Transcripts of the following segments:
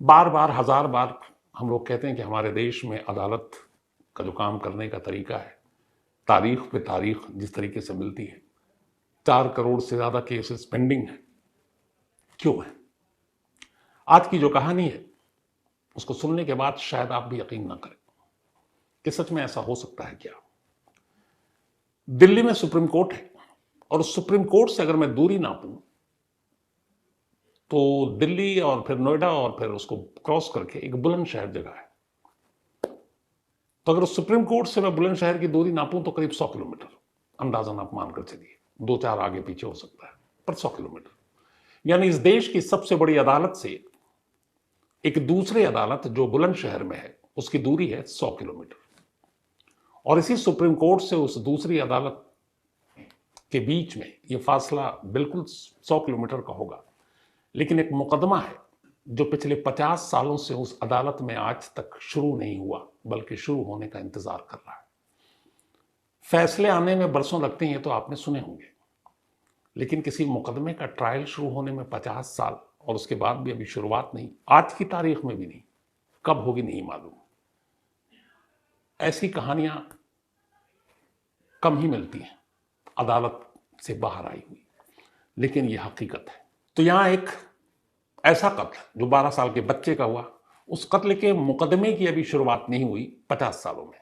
बार बार हजार बार हम लोग कहते हैं कि हमारे देश में अदालत का जो काम करने का तरीका है, तारीख पे तारीख जिस तरीके से मिलती है, 4 करोड़ से ज्यादा केसेस पेंडिंग है। क्यों है? आज की जो कहानी है उसको सुनने के बाद शायद आप भी यकीन ना करें कि सच में ऐसा हो सकता है क्या। दिल्ली में सुप्रीम कोर्ट है और उस सुप्रीम कोर्ट से अगर मैं दूरी नापूं तो दिल्ली और फिर नोएडा और फिर उसको क्रॉस करके एक बुलंदशहर जगह है। तो अगर उस सुप्रीम कोर्ट से मैं बुलंदशहर की दूरी नापूं तो करीब 100 किलोमीटर, अंदाजन आप मानकर चलिए, 2-4 आगे पीछे हो सकता है, पर 100 किलोमीटर। यानी इस देश की सबसे बड़ी अदालत से एक दूसरी अदालत जो बुलंदशहर में है उसकी दूरी है 100 किलोमीटर। और इसी सुप्रीम कोर्ट से उस दूसरी अदालत के बीच में यह फासला बिल्कुल 100 किलोमीटर का होगा, लेकिन एक मुकदमा है जो पिछले 50 सालों से उस अदालत में आज तक शुरू नहीं हुआ, बल्कि शुरू होने का इंतजार कर रहा है। फैसले आने में बरसों लगते हैं, तो आपने सुने होंगे, लेकिन किसी मुकदमे का ट्रायल शुरू होने में 50 साल, और उसके बाद भी अभी शुरुआत नहीं, आज की तारीख में भी नहीं, कब होगी नहीं मालूम। ऐसी कहानियां कम ही मिलती हैं अदालत से बाहर आई हुई, लेकिन यह हकीकत है। तो यहां एक ऐसा कत्ल जो 12 साल के बच्चे का हुआ, उस कत्ल के मुकदमे की अभी शुरुआत नहीं हुई 50 सालों में।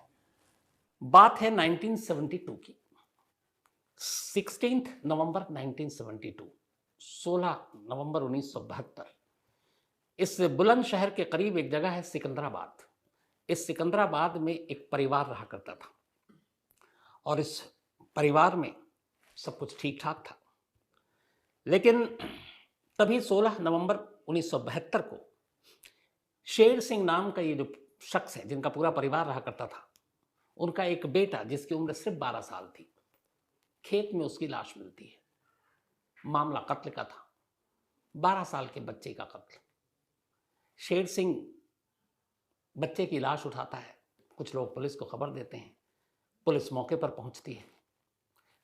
बात है 1972 की, 16 नवंबर 1972, 16 नवंबर 1972। इस बुलंदशहर के करीब एक जगह है सिकंदराबाद। इस सिकंदराबाद में एक परिवार रहा करता था और इस परिवार में सब कुछ ठीक ठाक था। लेकिन तभी 16 नवंबर 1972 को शेर सिंह नाम का ये जो शख्स है, जिनका पूरा परिवार रहा करता था, उनका एक बेटा जिसकी उम्र सिर्फ 12 साल थी, खेत में उसकी लाश मिलती है। मामला कत्ल का था, 12 साल के बच्चे का कत्ल। शेर सिंह बच्चे की लाश उठाता है, कुछ लोग पुलिस को खबर देते हैं, पुलिस मौके पर पहुंचती है।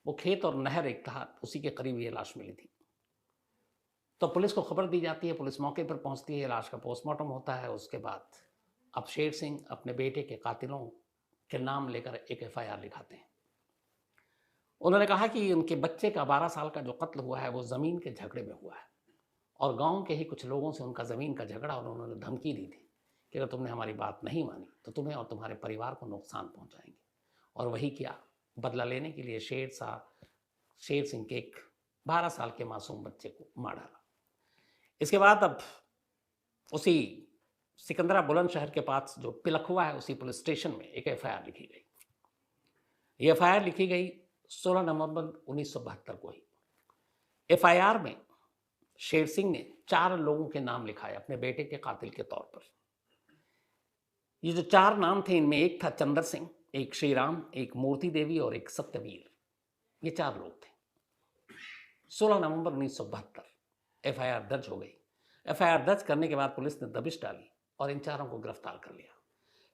वो खेत और नहर एक था, उसी के करीब ये लाश मिली थी। तो पुलिस को खबर दी जाती है, पुलिस मौके पर पहुंचती है, लाश का पोस्टमार्टम होता है। उसके बाद अब शेर सिंह अपने बेटे के कातिलों के नाम लेकर एक FIR लिखाते हैं। उन्होंने कहा कि उनके बच्चे का 12 साल का जो कत्ल हुआ है वो ज़मीन के झगड़े में हुआ है, और गांव के ही कुछ लोगों से उनका ज़मीन का झगड़ा, और उन्होंने धमकी दी थी कि अगर तुमने हमारी बात नहीं मानी तो तुम्हें और तुम्हारे परिवार को नुकसान पहुंचाएंगे। और वही किया, बदला लेने के लिए शेर सिंह के एक 12 साल के मासूम बच्चे को मार डाला। इसके बाद अब उसी सिकंदरा बुलंदशहर के पास जो पिलखुआ है, उसी पुलिस स्टेशन में एक FIR लिखी गई। ये FIR लिखी गई 16 नवंबर 1972 को ही। FIR में शेर सिंह ने 4 लोगों के नाम लिखाए अपने बेटे के कातिल के तौर पर। ये जो 4 नाम थे, इनमें एक था चंद्र सिंह, एक श्रीराम, एक मूर्ति देवी और एक सत्यवीर। ये 4 लोग थे। 16 नवंबर 1972 FIR दर्ज हो गई। FIR दर्ज करने के बाद पुलिस ने दबिश डाली और इन 4 को गिरफ्तार कर लिया।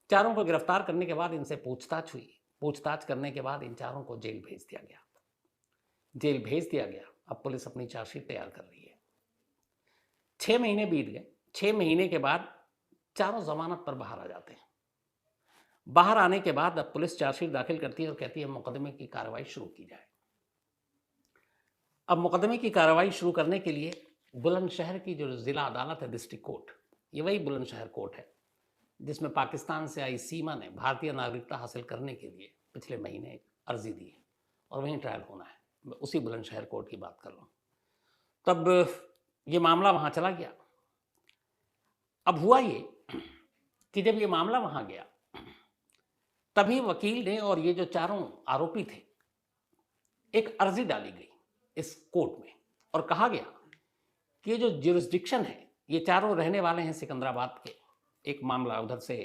4 को गिरफ्तार करने के बाद इनसे पूछताछ हुई। पूछताछ करने के बाद इन 4 को जेल भेज दिया गया। जेल भेज दिया गया। अब पुलिस अपनी चार्जशीट तैयार कर रही है। 6 महीने बीत गए। 6 महीने के बाद 4 जमानत पर बाहर आ जाते हैं। बाहर आने के बाद अब पुलिस चार्जशीट दाखिल करती है और कहती है मुकदमे की कार्रवाई शुरू की जाए। अब मुकदमे की कार्रवाई शुरू करने के लिए बुलंदशहर की जो जिला अदालत है, डिस्ट्रिक्ट कोर्ट, ये वही बुलंदशहर कोर्ट है जिसमें पाकिस्तान से आई सीमा ने भारतीय नागरिकता हासिल करने के लिए पिछले महीने अर्जी दी है और वहीं ट्रायल होना है। मैं उसी बुलंदशहर कोर्ट की बात कर रहा हूँ। तब ये मामला वहाँ चला गया। अब हुआ ये कि जब ये मामला वहाँ गया, तभी वकील ने और ये जो 4 आरोपी थे, एक अर्जी डाली गई इस कोर्ट में और कहा गया कि ये जो ज्यूरिसडिक्शन है, ये 4 रहने वाले हैं सिकंदराबाद के। एक मामला उधर से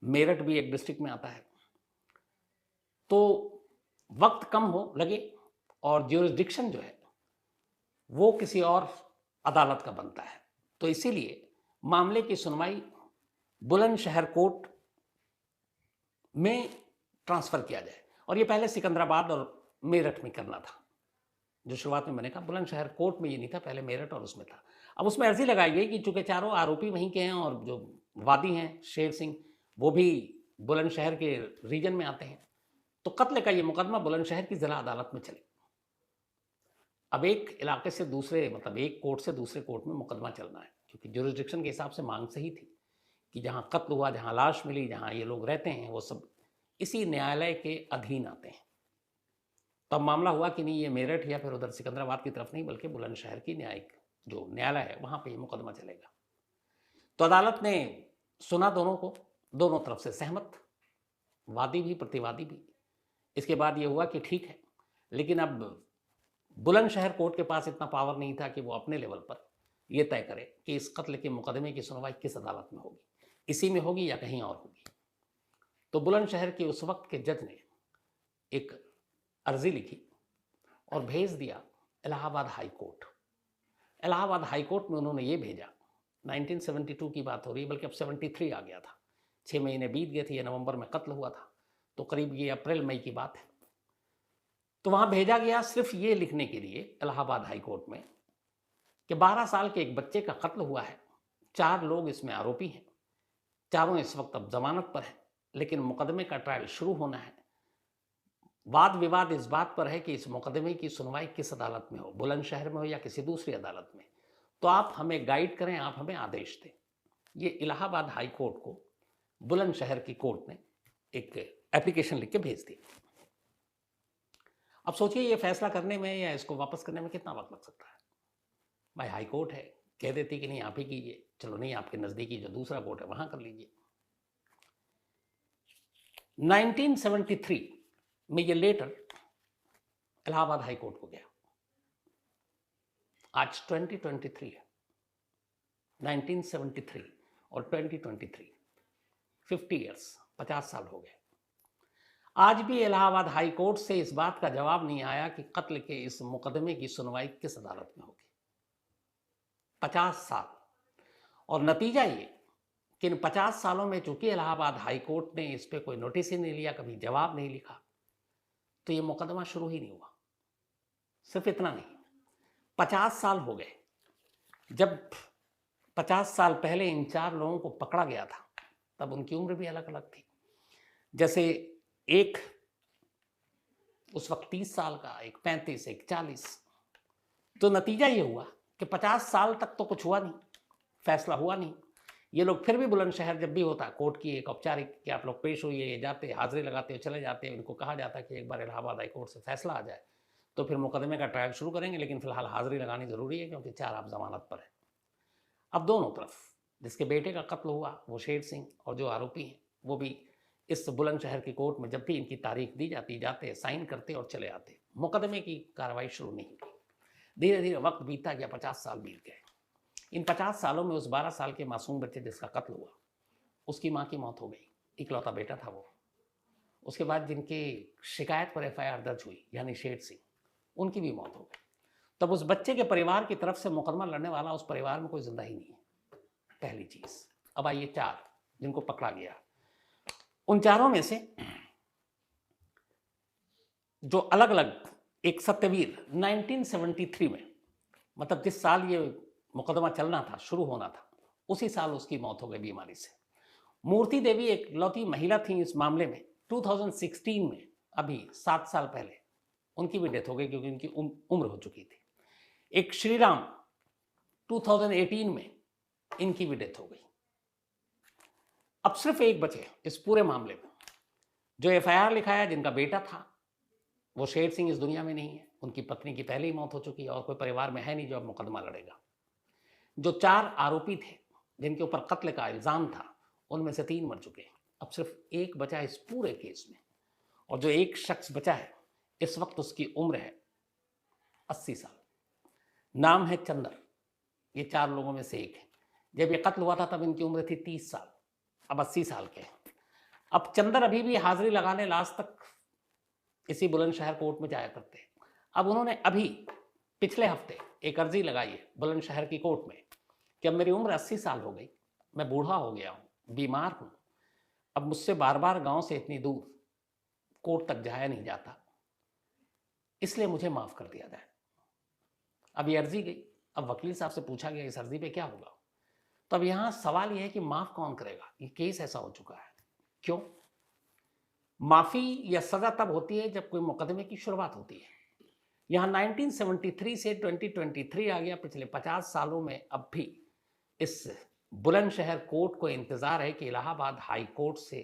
मेरठ भी एक डिस्ट्रिक्ट में आता है, तो वक्त कम हो लगे और ज्यूरिसडिक्शन जो है वो किसी और अदालत का बनता है, तो इसीलिए मामले की सुनवाई बुलंदशहर कोर्ट में ट्रांसफर किया जाए। और ये पहले सिकंदराबाद और मेरठ में करना था। जो शुरुआत में मैंने कहा, बुलंदशहर कोर्ट में ये नहीं था, पहले मेरठ और उसमें था। अब उसमें अर्जी लगाई गई कि चूंकि चारों आरोपी वहीं के हैं और जो वादी हैं शेर सिंह वो भी बुलंदशहर के रीजन में आते हैं, तो कत्ल का ये मुकदमा बुलंदशहर की जिला अदालत में चले। अब एक इलाके से दूसरे, मतलब एक कोर्ट से दूसरे कोर्ट में मुकदमा चलना है, क्योंकि जुरिस्डिक्शन के हिसाब से मांग सही थी कि जहाँ कत्ल हुआ, जहाँ लाश मिली, जहाँ ये लोग रहते हैं, वो सब इसी न्यायालय के अधीन आते हैं। तब मामला हुआ कि नहीं, ये मेरठ या फिर उधर सिकंदराबाद की तरफ नहीं, बल्कि बुलंदशहर की न्यायिक जो न्यायालय है वहाँ पे ये मुकदमा चलेगा। तो अदालत ने सुना दोनों को, दोनों तरफ से सहमत, वादी भी प्रतिवादी भी। इसके बाद ये हुआ कि ठीक है, लेकिन अब बुलंदशहर कोर्ट के पास इतना पावर नहीं था कि वो अपने लेवल पर ये तय करे कि इस कत्ल के मुकदमे की सुनवाई किस अदालत में होगी, इसी में होगी या कहीं और होगी। तो बुलंदशहर के उस वक्त के जज ने एक अर्जी लिखी और भेज दिया Allahabad high court. Allahabad high court में उन्होंने ये भेजा, 1972 की बात हो रही है, बल्कि अब 73 आ गया था, 6 महीने बीत गए थे, ये नवंबर में कत्ल हुआ था, तो करीब ये अप्रैल मई की बात है। तो वहाँ भेजा गया सिर्फ ये लिखने के लिए इलाहाबाद हाई कोर्ट में कि 12 साल के एक बच्चे का कत्ल हुआ है, 4 लोग इसमें आरोपी हैं, चारों इस वक्त अब जमानत पर हैं, लेकिन मुकदमे का ट्रायल शुरू होना है। वाद विवाद इस बात पर है कि इस मुकदमे की सुनवाई किस अदालत में हो, बुलंदशहर में हो या किसी दूसरी अदालत में, तो आप हमें गाइड करें, आप हमें आदेश दें। ये इलाहाबाद हाई कोर्ट को बुलंदशहर की कोर्ट ने एक एप्लीकेशन लिख के भेज दी। अब सोचिए ये फैसला करने में या इसको वापस करने में कितना वक्त लग सकता है। भाई हाई कोर्ट है, कह देती कि नहीं आप ही कीजिए, चलो नहीं आपके नज़दीकी जो दूसरा कोर्ट है वहाँ कर लीजिए। 1973 में ये लेटर इलाहाबाद हाई कोर्ट को गया। आज 2023 है, 1973 और 2023, 50 ईयर्स, 50 साल हो गए। आज भी इलाहाबाद हाई कोर्ट से इस बात का जवाब नहीं आया कि कत्ल के इस मुकदमे की सुनवाई किस अदालत में होगी। 50 साल। और नतीजा ये कि इन 50 सालों में चूंकि इलाहाबाद हाई कोर्ट ने इस पर कोई नोटिस ही नहीं लिया, कभी जवाब नहीं लिखा, तो ये मुकदमा शुरू ही नहीं हुआ। सिर्फ इतना नहीं, 50 साल हो गए। जब 50 साल पहले इन 4 लोगों को पकड़ा गया था तब उनकी उम्र भी अलग अलग थी। जैसे एक उस वक्त 30 साल का, एक 35, एक 40। तो नतीजा ये हुआ कि 50 साल तक तो कुछ हुआ नहीं, फैसला हुआ नहीं। ये लोग फिर भी बुलंदशहर जब भी होता कोर्ट की एक औपचारिक कि आप लोग पेश हुई, ये जाते, हाजिरी लगाते हो, चले जाते, इनको कहा जाता कि एक बार इलाहाबाद हाई कोर्ट से फैसला आ जाए तो फिर मुकदमे का ट्रायल शुरू करेंगे, लेकिन फिलहाल हाजिरी लगानी जरूरी है क्योंकि 4 आप जमानत पर है। अब दोनों तरफ, जिसके बेटे का कत्ल हुआ वो शेर सिंह, और जो आरोपी हैं वो भी इस बुलंदशहर की कोर्ट में जब भी इनकी तारीख दी जाती, जाते, साइन करते और चले आते, मुकदमे की कार्रवाई शुरू नहीं हुई। धीरे धीरे वक्त बीतता गया, 50 साल बीत गए। इन 50 सालों में उस 12 साल के मासूम बच्चे जिसका कत्ल हुआ, उसकी माँ की मौत हो गई, इकलौता बेटा था वो। उसके बाद जिनकी शिकायत पर FIR दर्ज हुई, यानी शेर सिंह, उनकी भी मौत हो गई। तब उस बच्चे के परिवार की तरफ से मुकदमा लड़ने वाला उस परिवार में कोई जिंदा ही नहीं है, पहली चीज। अब आइए 4 जिनको पकड़ा गया, उन चारों में से जो अलग अलग, एक सत्यवीर 1973 में, मतलब जिस साल ये मुकदमा चलना था, शुरू होना था, उसी साल उसकी मौत हो गई बीमारी से। मूर्ति देवी एक लौती महिला थी इस मामले में, 2016 में, अभी 7 साल पहले उनकी भी डेथ हो गई क्योंकि उनकी उम्र हो चुकी थी। एक श्रीराम 2018 में, इनकी भी डेथ हो गई। अब सिर्फ एक बचे इस पूरे मामले में, जो FIR लिखाया, जिनका बेटा था, वो शेर सिंह इस दुनिया में नहीं है, उनकी पत्नी की पहले ही मौत हो चुकी है और कोई परिवार में है नहीं जो अब मुकदमा लड़ेगा। जो 4 आरोपी थे जिनके ऊपर कत्ल का इल्जाम था, उनमें से 3 मर चुके हैं। अब सिर्फ एक बचा है इस पूरे केस में, और जो एक शख्स बचा है इस वक्त उसकी उम्र है 80 साल। नाम है चंदर। ये 4 लोगों में से एक है। जब ये कत्ल हुआ था तब इनकी उम्र थी 30 साल, अब 80 साल के हैं। अब चंदर अभी भी हाजिरी लगाने लास्ट तक इसी बुलंदशहर कोर्ट में जाया करते हैं। अब उन्होंने अभी पिछले हफ्ते एक अर्जी लगाई है बुलंदशहर की कोर्ट में कि अब मेरी उम्र 80 साल हो गई, मैं बूढ़ा हो गया हूँ, बीमार हूँ, अब मुझसे बार बार गांव से इतनी दूर कोर्ट तक जाया नहीं जाता, इसलिए मुझे माफ़ कर दिया जाए। अब ये अर्जी गई, अब वकील साहब से पूछा गया इस अर्जी पे क्या होगा, तो अब यहाँ सवाल यह है कि माफ कौन करेगा। ये केस ऐसा हो चुका है। क्यों? माफी या सजा तब होती है जब कोई मुकदमे की शुरुआत होती है। यहाँ 1973 से 2023 आ गया, पिछले 50 सालों में अब भी इस बुलंदशहर कोर्ट को इंतजार है कि इलाहाबाद हाई कोर्ट से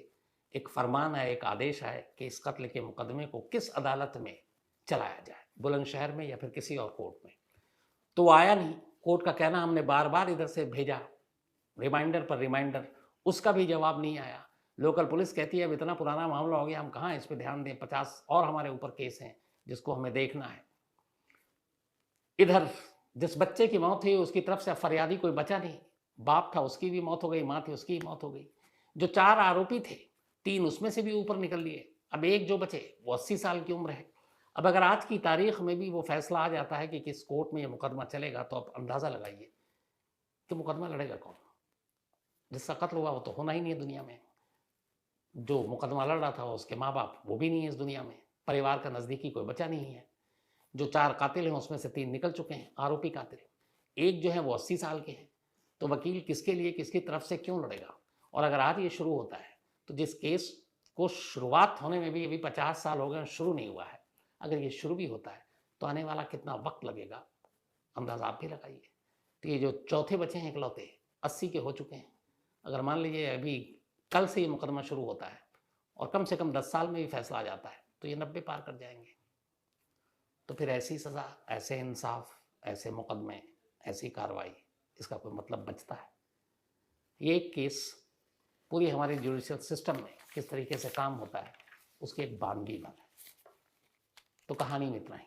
एक फरमान है, एक आदेश है कि इस कत्ल के मुकदमे को किस अदालत में चलाया जाए, बुलंदशहर में या फिर किसी और कोर्ट में। तो आया नहीं। कोर्ट का कहना हमने बार बार इधर से भेजा, रिमाइंडर पर रिमाइंडर, उसका भी जवाब नहीं आया। लोकल पुलिस कहती है अब इतना पुराना मामला हो गया, हम कहाँ इस पर ध्यान दें, 50 और हमारे ऊपर केस हैं जिसको हमें देखना है। इधर जिस बच्चे की मौत हुई उसकी तरफ से फरियादी कोई बचा नहीं, बाप था उसकी भी मौत हो गई, माँ थी उसकी भी मौत हो गई। जो 4 आरोपी थे, 3 उसमें से भी ऊपर निकल लिए, अब एक जो बचे वो 80 साल की उम्र है। अब अगर आज की तारीख में भी वो फैसला आ जाता है कि किस कोर्ट में ये मुकदमा चलेगा, तो अब अंदाज़ा लगाइए कि मुकदमा लड़ेगा कौन। जिसका कत्ल हुआ वो तो होना ही नहीं है दुनिया में, जो मुकदमा लड़ रहा था उसके माँ बाप वो भी नहीं है इस दुनिया में, परिवार का नज़दीकी कोई बचा नहीं है। जो 4 कातिल हैं उसमें से 3 निकल चुके हैं, आरोपी कातिल। एक जो है वो 80 साल के हैं। तो वकील किसके लिए, किसकी तरफ से क्यों लड़ेगा? और अगर आज ये शुरू होता है तो जिस केस को शुरुआत होने में भी अभी 50 साल हो गए, शुरू नहीं हुआ है, अगर ये शुरू भी होता है तो आने वाला कितना वक्त लगेगा, अंदाज़ा आप भी लगाइए। तो ये जो चौथे बचे हैं इकलौते, 80 के हो चुके हैं। अगर मान लीजिए अभी कल से ये मुकदमा शुरू होता है और कम से कम 10 साल में भी फैसला आ जाता है, तो ये 90 पार कर जाएंगे। तो फिर ऐसी सज़ा, ऐसे इंसाफ, ऐसे मुकदमे, ऐसी कार्रवाई, इसका कोई मतलब बचता है? ये एक केस पूरी हमारे जुडिशियल सिस्टम में किस तरीके से काम होता है उसकी एक बानगी बन है। तो कहानी में इतना ही।